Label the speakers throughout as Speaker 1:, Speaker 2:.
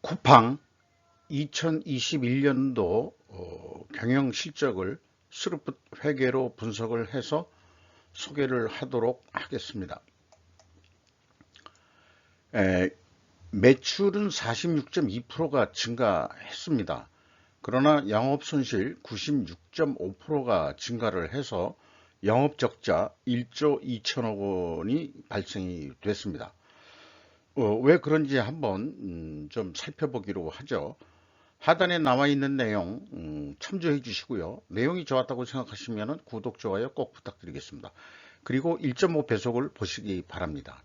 Speaker 1: 쿠팡 2021년도 경영 실적을 스루풋 회계로 분석을 해서 소개를 하도록 하겠습니다. 매출은 46.2%가 증가했습니다. 그러나 영업손실 96.5%가 증가를 해서 영업적자 1조 2천억 원이 발생이 됐습니다. 왜 그런지 한번 좀 살펴보기로 하죠. 하단에 나와 있는 내용 참조해 주시고요. 내용이 좋았다고 생각하시면 구독, 좋아요 꼭 부탁드리겠습니다. 그리고 1.5배속을 보시기 바랍니다.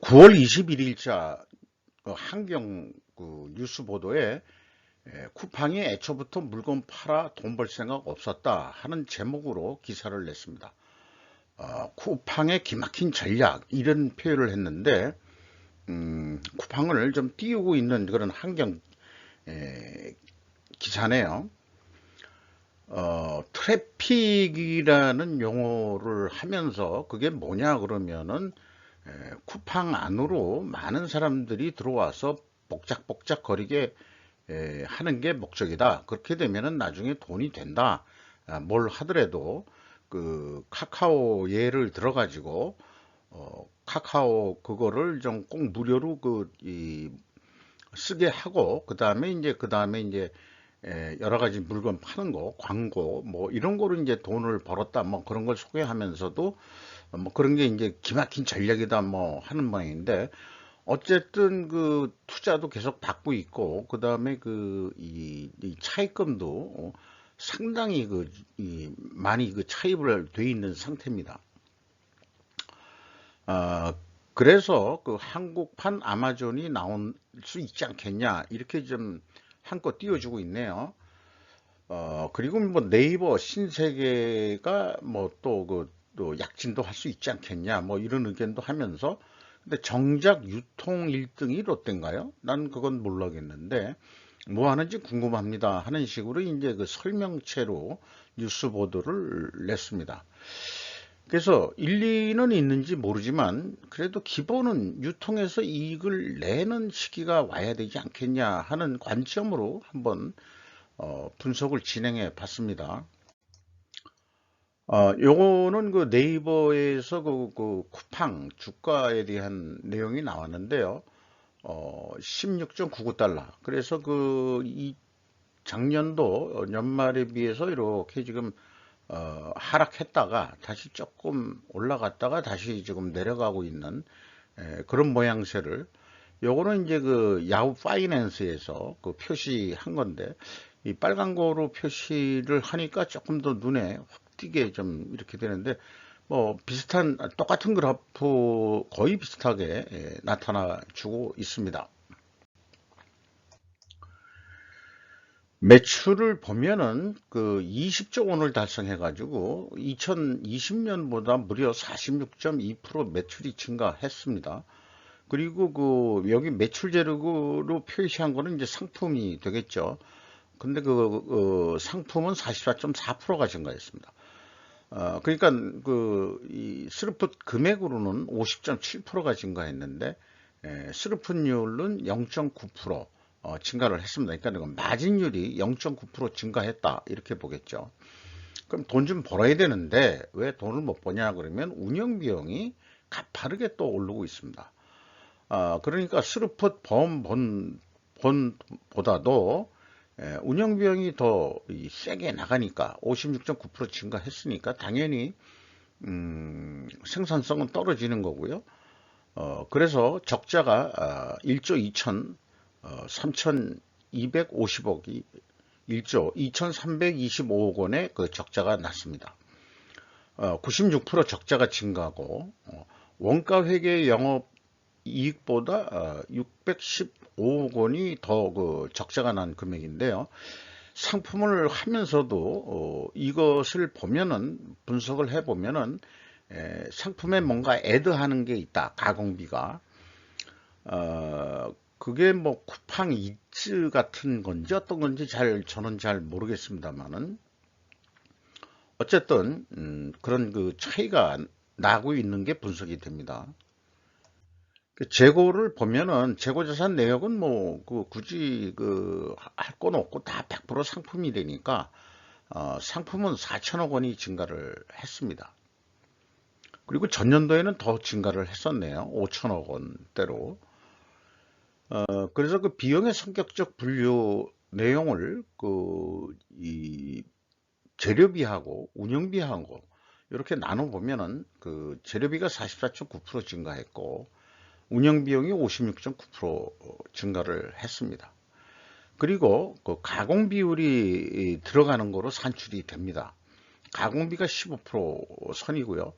Speaker 1: 9월 21일자 한경 뉴스 보도에 쿠팡이 애초부터 물건 팔아 돈 벌 생각 없었다 하는 제목으로 기사를 냈습니다. 쿠팡의 기막힌 전략 이런 표현을 했는데 쿠팡을 좀 띄우고 있는 그런 환경 기사네요. 트래픽이라는 용어를 하면서 그게 뭐냐 그러면은 쿠팡 안으로 많은 사람들이 들어와서 복작복작 거리게 하는 게 목적이다. 그렇게 되면은 나중에 돈이 된다. 뭘 하더라도 그 카카오 예를 들어 가지고 카카오 그거를 좀 꼭 무료로 쓰게 하고 그 다음에 이제 여러 가지 물건 파는 거 광고 뭐 이런 거로 이제 돈을 벌었다 뭐 그런 걸 소개하면서도 뭐 그런 게 이제 기막힌 전략이다 뭐 하는 모양인데 어쨌든 그 투자도 계속 받고 있고 그 다음에 이 차입금도 상당히 많이 차입을 돼 있는 상태입니다. 그래서 그 한국판 아마존이 나올 수 있지 않겠냐 이렇게 좀 한껏 띄워주고 있네요. 그리고 뭐 네이버 신세계가 뭐 또 약진도 할 수 있지 않겠냐 뭐 이런 의견도 하면서 근데 정작 유통 1등이 롯데인가요? 난 그건 모르겠는데 뭐 하는지 궁금합니다 하는 식으로 이제 그 설명체로 뉴스 보도를 냈습니다. 그래서 일리는 있는지 모르지만 그래도 기본은 유통에서 이익을 내는 시기가 와야 되지 않겠냐 하는 관점으로 한번 분석을 진행해 봤습니다. 요거는 그 네이버에서 그 쿠팡 주가에 대한 내용이 나왔는데요. 16.99달러. 그래서 이 작년도 연말에 비해서 이렇게 지금 하락했다가 다시 조금 올라갔다가 다시 지금 내려가고 있는 그런 모양새를 요거는 이제 그 야후 파이낸스에서 그 표시한 건데 이 빨간 거로 표시를 하니까 조금 더 눈에 확 띄게 좀 이렇게 되는데 뭐 비슷한 똑같은 그래프 거의 비슷하게 나타나 주고 있습니다. 매출을 보면은 그 20조 원을 달성해 가지고 2020년보다 무려 46.2% 매출이 증가했습니다. 그리고 여기 매출 재료로 표시한 거는 이제 상품이 되겠죠. 근데 상품은 44.4%가 증가했습니다. 그러니까 이 스루풋 금액으로는 50.7%가 증가했는데 스루풋률은 0.9% 증가를 했습니다. 그러니까 마진율이 0.9% 증가했다 이렇게 보겠죠. 그럼 돈 좀 벌어야 되는데 왜 돈을 못 버냐 그러면 운영 비용이 가파르게 또 오르고 있습니다. 그러니까 스루풋 보다도 운영 비용이 더 세게 나가니까 56.9% 증가했으니까 당연히 생산성은 떨어지는 거고요. 그래서 적자가 1조 3,250억이 1조 2,325억 원의 그 적자가 났습니다. 96% 적자가 증가하고 원가 회계 영업 이익보다 615억 원이 더 적자가 난 금액인데요. 상품을 하면서도 이것을 보면은 분석을 해보면은 상품에 뭔가 애드하는 게 있다. 가공비가 그게 뭐 쿠팡 이츠 같은 건지 어떤 건지 저는 잘 모르겠습니다만은 어쨌든 그런 그 차이가 나고 있는 게 분석이 됩니다. 그 재고를 보면은 재고자산 내역은 뭐 그 굳이 그 할 건 없고 다 100% 상품이 되니까 상품은 4천억 원이 증가를 했습니다. 그리고 전년도에는 더 증가를 했었네요. 5천억 원대로. 그래서 그 비용의 성격적 분류 내용을 이 재료비하고 운영비하고 이렇게 나눠 보면은 그 재료비가 44.9% 증가했고 운영비용이 56.9% 증가를 했습니다. 그리고 그 가공 비율이 들어가는 거로 산출이 됩니다. 가공비가 15% 선이고요.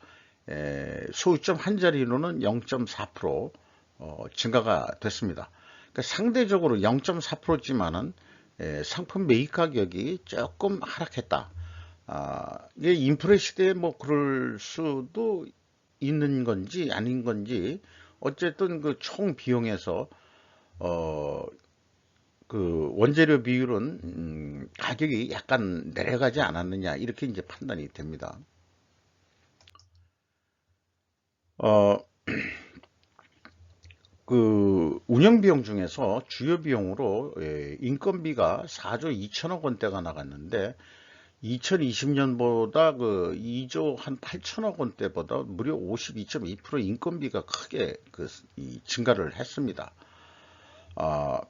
Speaker 1: 소유점 한 자리로는 0.4% 증가가 됐습니다. 그러니까 상대적으로 0.4%지만은 상품 매입 가격이 조금 하락했다. 이게 인플레 시대에 뭐 그럴 수도 있는 건지 아닌 건지 어쨌든 그 총 비용에서 어, 그 원재료 비율은 가격이 약간 내려가지 않았느냐 이렇게 이제 판단이 됩니다. 어, 그 운영 비용 중에서 주요 비용으로 인건비가 4조 2천억 원대가 나갔는데 2020년보다 그 2조 한 8천억 원대보다 무려 52.2% 인건비가 크게 증가를 했습니다. 아,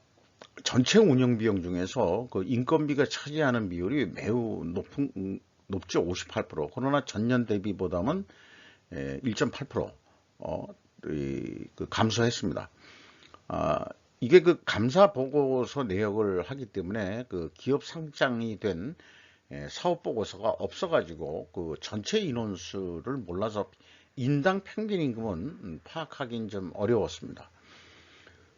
Speaker 1: 전체 운영 비용 중에서 그 인건비가 차지하는 비율이 매우 높죠. 58%. 그러나 전년 대비보다는 1.8% 감소했습니다. 아, 이게 그 감사 보고서 내역을 하기 때문에 그 기업 상장이 된 사업 보고서가 없어가지고 그 전체 인원수를 몰라서 인당 평균 임금은 파악하기는 좀 어려웠습니다.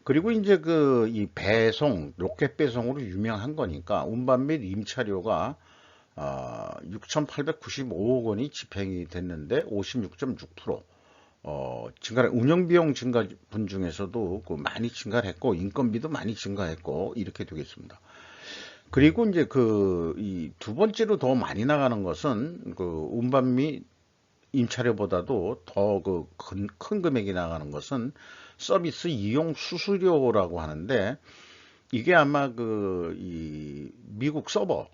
Speaker 1: 그리고 이제 그 이 배송, 로켓 배송으로 유명한 거니까 운반 및 임차료가 6,895억 원이 집행이 됐는데 56.6% 증가, 운영비용 증가분 중에서도 그 많이 증가했고 인건비도 많이 증가했고 이렇게 되겠습니다. 그리고 이제 그 이 두 번째로 더 많이 나가는 것은 그 운반 및 임차료보다도 더 그 큰 금액이 나가는 것은 서비스 이용 수수료라고 하는데 이게 아마 그 이 미국 서버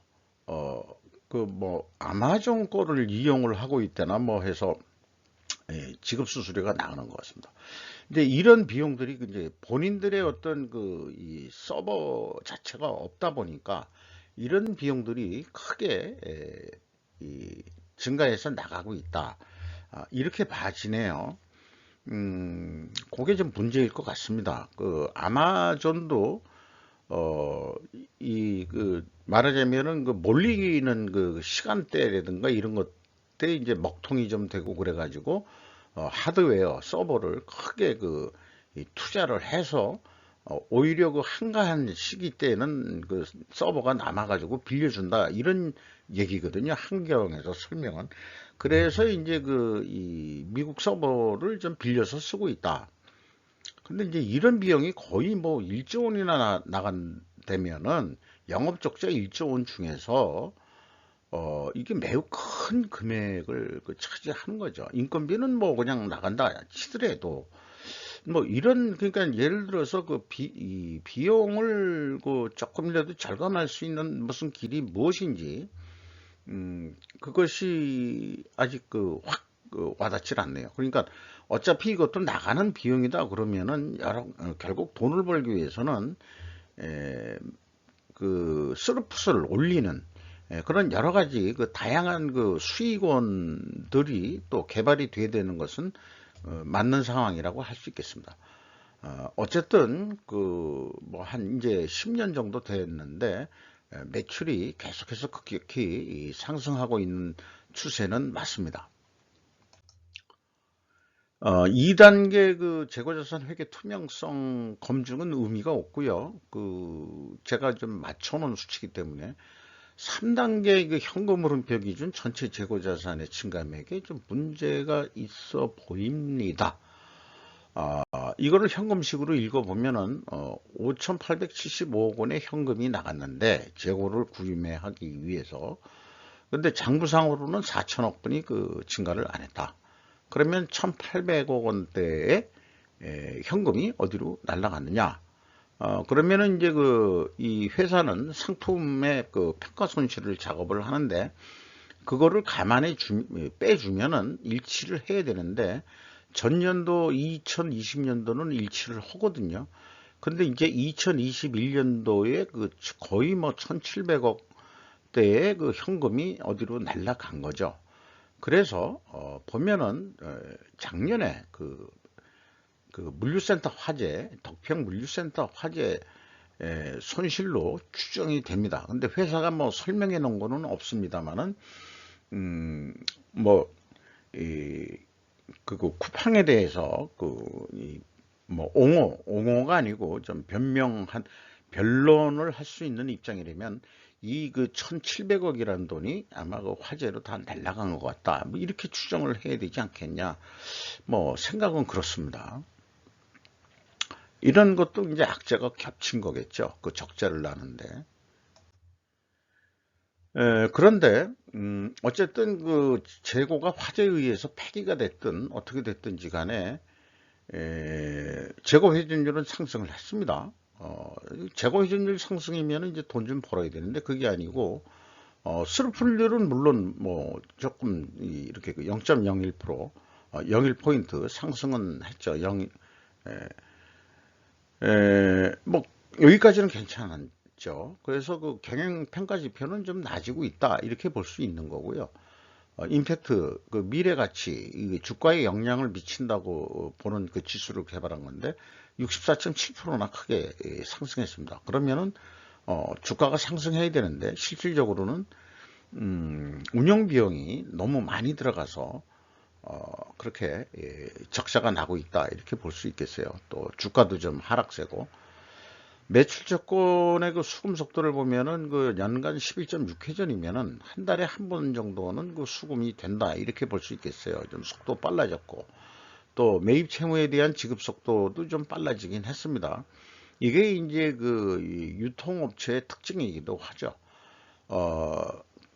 Speaker 1: 그 뭐 아마존 거를 이용을 하고 있다나 뭐 해서 지급 수수료가 나가는 것 같습니다. 근데 이런 비용들이 이제 본인들의 어떤 그 이 서버 자체가 없다 보니까 이런 비용들이 크게 이 증가해서 나가고 있다. 이렇게 봐지네요. 그게 좀 문제일 것 같습니다. 그 아마존도 그 말하자면은 그 몰리는 그 시간대라든가 이런 것때 이제 먹통이 좀 되고 그래가지고 하드웨어 서버를 크게 투자를 해서 오히려 그 한가한 시기 때는 그 서버가 남아가지고 빌려준다 이런 얘기거든요. 한경에서 설명은. 그래서 이제 이 미국 서버를 좀 빌려서 쓰고 있다. 근데 이제 이런 비용이 거의 뭐 1조 원이나 나간다면은 영업 적자 1조 원 중에서 이게 매우 큰 금액을 차지하는 거죠. 인건비는 뭐 그냥 나간다 치더라도 뭐 이런 그러니까 예를 들어서 이 비용을 조금이라도 절감할 수 있는 무슨 길이 무엇인지 그것이 아직 확 와닿질 않네요. 그러니까 어차피 이것도 나가는 비용이다 그러면은 결국 돈을 벌기 위해서는 에, 그 스루풋을 올리는 그런 여러 가지 그 다양한 그 수익원들이 또 개발이 돼야 되는 것은 맞는 상황이라고 할 수 있겠습니다. 어쨌든 그 뭐 한 이제 10년 정도 됐는데 매출이 계속해서 급격히 상승하고 있는 추세는 맞습니다. 2단계 그 재고자산 회계 투명성 검증은 의미가 없고요. 제가 좀 맞춰놓은 수치이기 때문에 3단계 그 현금 흐름표 기준 전체 재고자산의 증감액에 좀 문제가 있어 보입니다. 이거를 현금식으로 읽어보면은 5,875억 원의 현금이 나갔는데 재고를 구매하기 위해서 근데 장부상으로는 4천억 분이 그 증가를 안 했다. 그러면 1,800억 원대의 현금이 어디로 날아갔느냐? 그러면은 이제 이 회사는 상품의 평가 손실을 작업을 하는데, 그거를 감안해 빼주면은 일치를 해야 되는데, 전년도 2020년도는 일치를 하거든요. 근데 이제 2021년도에 거의 뭐 1700억 대의 현금이 어디로 날아간 거죠. 그래서 보면은 작년에 물류센터 화재, 덕평 물류센터 화재 손실로 추정이 됩니다. 근데 회사가 뭐 설명해 놓은 거는 없습니다만은 뭐 쿠팡에 대해서 뭐 옹호가 아니고 좀 변론을 할 수 있는 입장이라면 이 1700억이라는 돈이 아마 화재로 다 날아간 것 같다. 뭐 이렇게 추정을 해야 되지 않겠냐. 뭐 생각은 그렇습니다. 이런 것도 이제 악재가 겹친 거겠죠. 적자를 나는데. 그런데 어쨌든 재고가 화재에 의해서 폐기가 됐든 어떻게 됐든지 간에 재고 회전율은 상승을 했습니다. 재고 회전율 상승이면 이제 돈 좀 벌어야 되는데 그게 아니고 스루풀률은 물론 뭐 조금 이렇게 0.01% 0.1포인트 상승은 했죠. 뭐 여기까지는 괜찮았죠. 그래서 경영평가 지표는 좀 낮아지고 있다 이렇게 볼 수 있는 거고요. 임팩트 미래 가치 주가에 영향을 미친다고 보는 지수를 개발한 건데 64.7%나 크게 상승했습니다. 그러면은 주가가 상승해야 되는데 실질적으로는 운영 비용이 너무 많이 들어가서 그렇게 적자가 나고 있다 이렇게 볼 수 있겠어요. 또 주가도 좀 하락세고 매출 조건의 수금 속도를 보면은 연간 11.6회전이면은 한 달에 한 번 정도는 수금이 된다 이렇게 볼 수 있겠어요. 좀 속도 빨라졌고 또 매입 채무에 대한 지급 속도도 좀 빨라지긴 했습니다. 이게 이제 이 유통업체의 특징이기도 하죠.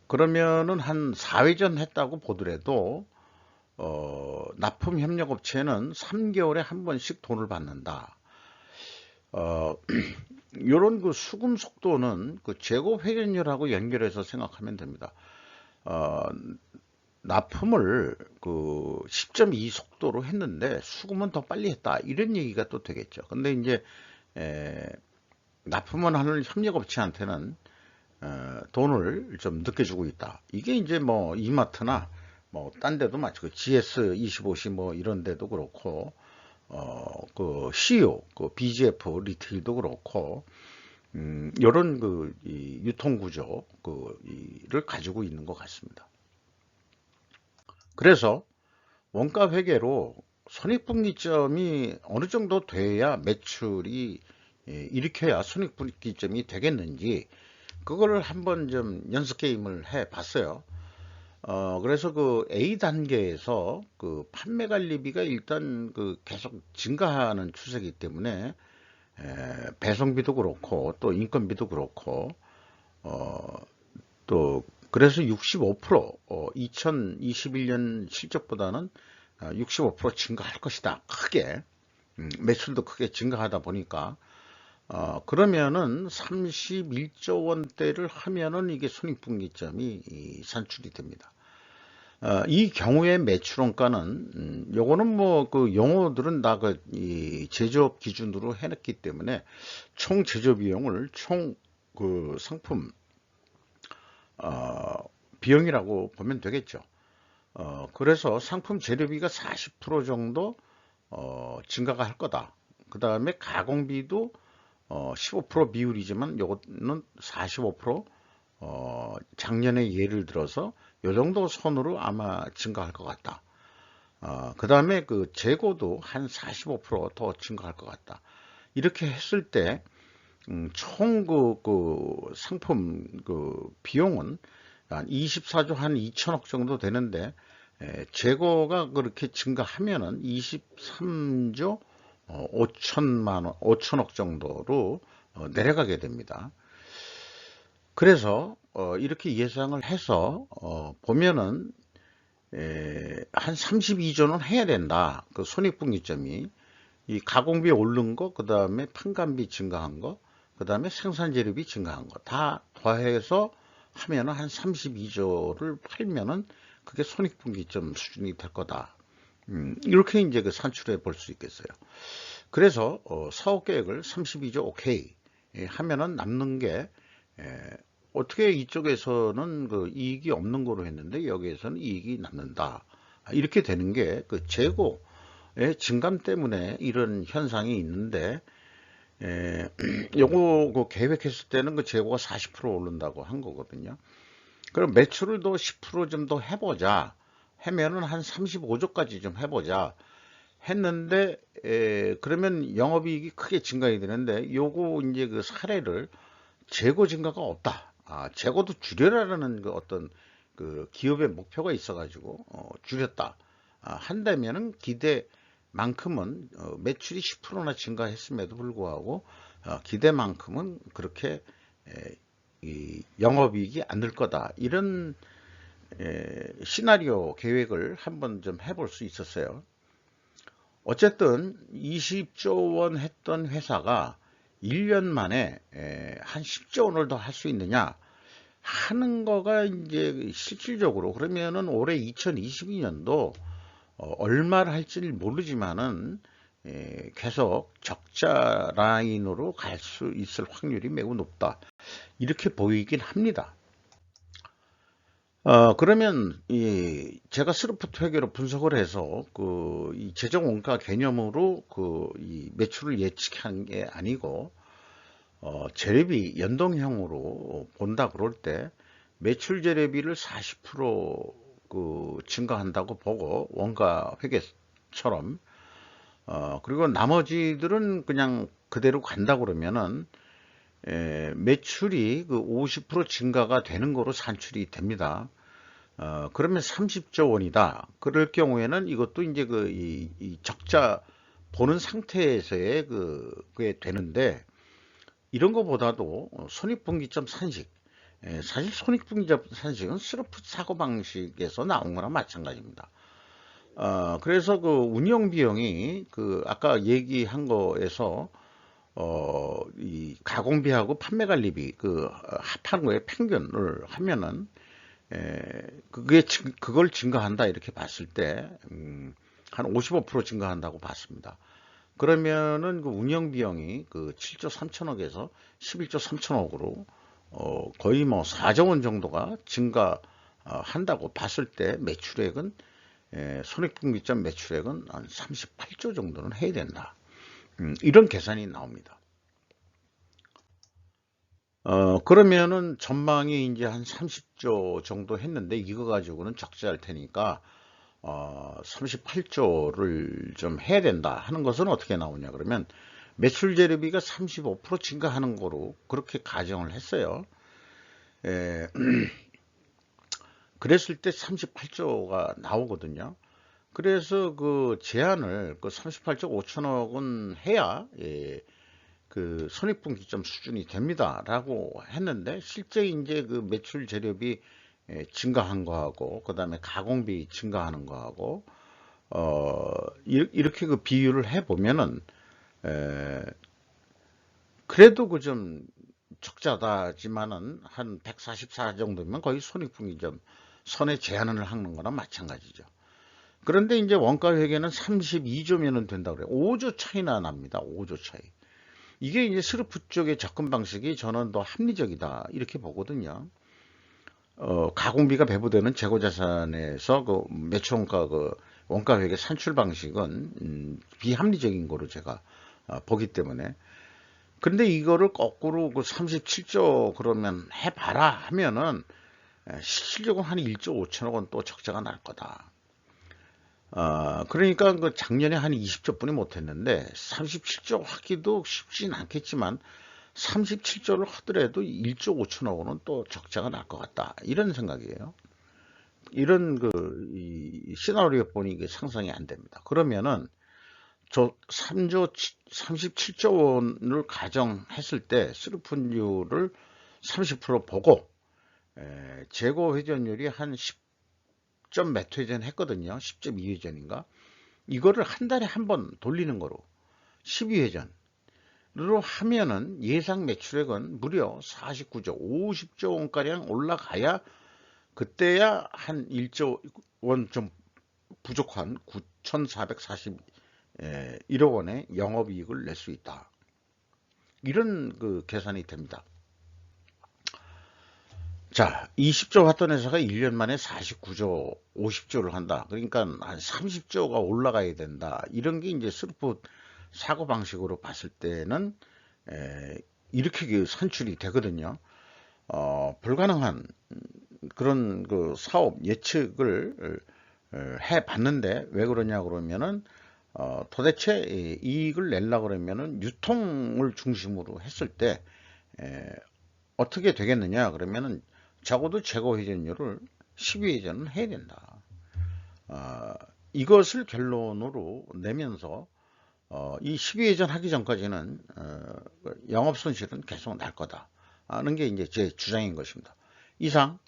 Speaker 1: 그러면은 한 4회전 했다고 보더라도 납품 협력업체는 3개월에 한 번씩 돈을 받는다. 요런 수금 속도는 재고 회전율하고 연결해서 생각하면 됩니다. 납품을 10.2 속도로 했는데 수금은 더 빨리 했다 이런 얘기가 또 되겠죠. 근데 이제 납품을 하는 협력업체한테는 돈을 좀 늦게 주고 있다. 이게 이제 뭐 이마트나 뭐 딴 데도 마치고 GS25C 뭐 이런 데도 그렇고 CEO BGF 리테일도 그렇고 이런 이 유통 구조 를 가지고 있는 것 같습니다. 그래서 원가 회계로 손익분기점이 어느 정도 돼야 매출이 일으켜야 손익분기점이 되겠는지 그거를 한번 좀 연습 게임을 해 봤어요. 그래서 A 단계에서 판매 관리비가 일단 계속 증가하는 추세이기 때문에 배송비도 그렇고 또 인건비도 그렇고 또 그래서 65% 2021년 실적보다는 65% 증가할 것이다. 크게 매출도 크게 증가하다 보니까 그러면은 31조 원대를 하면은 이게 손익분기점이 산출이 됩니다. 이 경우에 매출원가는 요거는 뭐 용어들은 다 이 제조업 기준으로 해놨기 때문에 총 제조 비용을 총 상품 비용이라고 보면 되겠죠. 그래서 상품 재료비가 40% 정도 증가가 할 거다. 그 다음에 가공비도 15% 비율이지만 요거는 45% 작년에 예를 들어서 요 정도 선으로 아마 증가할 것 같다. 그 다음에 재고도 한 45% 더 증가할 것 같다. 이렇게 했을 때 총 상품 비용은 한 24조 한 2천억 정도 되는데 재고가 그렇게 증가하면은 23조 5천억 정도로 내려가게 됩니다. 그래서 이렇게 예상을 해서 보면은 한 32조는 해야 된다. 손익분기점이 이 가공비 오른 거, 그 다음에 판관비 증가한 거, 그 다음에 생산재료비 증가한 거 다 더해서 하면은 한 32조를 팔면은 그게 손익분기점 수준이 될 거다. 이렇게 이제 그 산출해 볼 수 있겠어요. 그래서 사업 계획을 32조 오케이 하면은 남는 게 어떻게 이쪽에서는 그 이익이 없는 거로 했는데 여기에서는 이익이 남는다. 이렇게 되는 게 그 재고의 증감 때문에 이런 현상이 있는데 요거 그 계획했을 때는 그 재고가 40% 오른다고 한 거거든요. 그럼 매출을 더 10% 좀 더 해보자. 하면은 한 35조까지 좀 해보자. 했는데 그러면 영업이익이 크게 증가해야 되는데 요거 이제 그 사례를 재고 증가가 없다. 재고도 줄여라라는 그 어떤 그 기업의 목표가 있어가지고 줄였다. 한다면은 기대만큼은 매출이 10%나 증가했음에도 불구하고 기대만큼은 그렇게 이 영업이익이 안 늘 거다. 이런 시나리오 계획을 한번 좀 해볼 수 있었어요. 어쨌든 20조 원 했던 회사가 1년 만에 한 10조 원을 더 할 수 있느냐 하는 거가 이제 실질적으로 그러면은 올해 2022년도 얼마를 할지 모르지만은 계속 적자 라인으로 갈 수 있을 확률이 매우 높다. 이렇게 보이긴 합니다. 그러면 제가 스루프트 회계로 분석을 해서 이 재정 원가 개념으로 이 매출을 예측한 게 아니고 재료비 연동형으로 본다 그럴 때 매출 재료비를 40% 증가한다고 보고 원가 회계처럼 그리고 나머지들은 그냥 그대로 간다 그러면은 매출이 그 50% 증가가 되는 거로 산출이 됩니다. 그러면 30조 원이다. 그럴 경우에는 이것도 이제 이 적자 보는 상태에서의 그게 되는데 이런 거보다도 손익분기점 산식. 사실 손익분기점 산식은 스루프 사고방식에서 나온 거랑 마찬가지입니다. 그래서 그 운영 비용이 아까 얘기한 거에서 이 가공비하고 판매관리비 합하는 거에 평균을 하면은 그걸 증가한다 이렇게 봤을 때 한 55% 증가한다고 봤습니다. 그러면은 그 운영 비용이 7조 3천억에서 11조 3천억으로 거의 뭐 4조 원 정도가 증가한다고 봤을 때 매출액은 손익분기점 매출액은 한 38조 정도는 해야 된다. 이런 계산이 나옵니다. 그러면은 전망이 이제 한 30조 정도 했는데 이거 가지고는 적자할 테니까 38조를 좀 해야 된다 하는 것은 어떻게 나오냐 그러면 매출 재료비가 35% 증가하는 거로 그렇게 가정을 했어요. 그랬을 때 38조가 나오거든요. 그래서 그 제한을 38조 5천억은 해야 그 손익분기점 수준이 됩니다라고 했는데 실제 이제 그 매출 재료비 증가한 거하고 그 다음에 가공비 증가하는 거하고 이렇게 그 비율을 해 보면은 그래도 그 좀 적자다지만은 한 144 정도면 거의 손익분기점 선에 제한을 하는 거나 마찬가지죠. 그런데 이제 원가 회계는 32조면은 된다고 그래요. 5조 차이나 납니다. 5조 차이. 이게 이제 스루프 쪽의 접근 방식이 저는 더 합리적이다 이렇게 보거든요. 가공비가 배부되는 재고자산에서 그 매출원가 원가 회계 산출 방식은 비합리적인 거로 제가 보기 때문에 근데 이거를 거꾸로 37조 그러면 해봐라 하면은 실질적으로 한 1조 5천억 원 또 적자가 날 거다. 그러니까 작년에 한 20조 뿐이 못했는데 37조 하기도 쉽진 않겠지만 37조를 하더라도 1조 5천억 원은 또 적자가 날 것 같다. 이런 생각이에요. 이런 이 시나리오 보니 이게 상상이 안 됩니다. 그러면은 저 37조 원을 가정했을 때 수루분율을 30% 보고 재고 회전율이 한 10점 몇 회전 했거든요. 10.2회전인가? 이거를 한 달에 한 번 돌리는 거로 12회전으로 하면은 예상 매출액은 무려 49조, 50조 원가량 올라가야 그때야 한 1조 원 좀 부족한 9,441억 원의 영업이익을 낼 수 있다. 이런 그 계산이 됩니다. 자, 20조 왔던 회사가 1년 만에 49조, 50조를 한다. 그러니까 한 30조가 올라가야 된다. 이런 게 이제 스루풋 사고 방식으로 봤을 때는 이렇게 그 산출이 되거든요. 불가능한 그런 그 사업 예측을 해 봤는데 왜 그러냐 그러면은 도대체 이익을 내려고 그러면은 유통을 중심으로 했을 때 어떻게 되겠느냐 그러면은 적어도 재고 회전율을 12회전은 해야 된다. 이것을 결론으로 내면서 이 12회전 하기 전까지는 영업 손실은 계속 날 거다 하는 게 이제 제 주장인 것입니다. 이상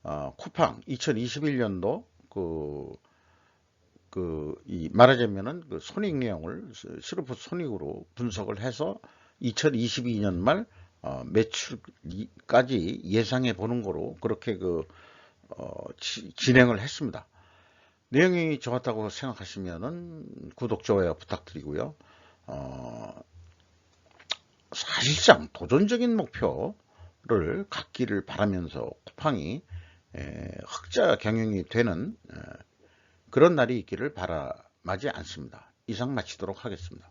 Speaker 1: 쿠팡 2021년도 이 말하자면은 그 손익 내용을 스루풋 손익으로 분석을 해서 2022년 말 매출까지 예상해 보는 거로 그렇게 진행을 했습니다. 내용이 좋았다고 생각하시면은 구독, 좋아요 부탁드리고요. 사실상 도전적인 목표를 갖기를 바라면서 쿠팡이 흑자 경영이 되는 그런 날이 있기를 바라마지 않습니다. 이상 마치도록 하겠습니다.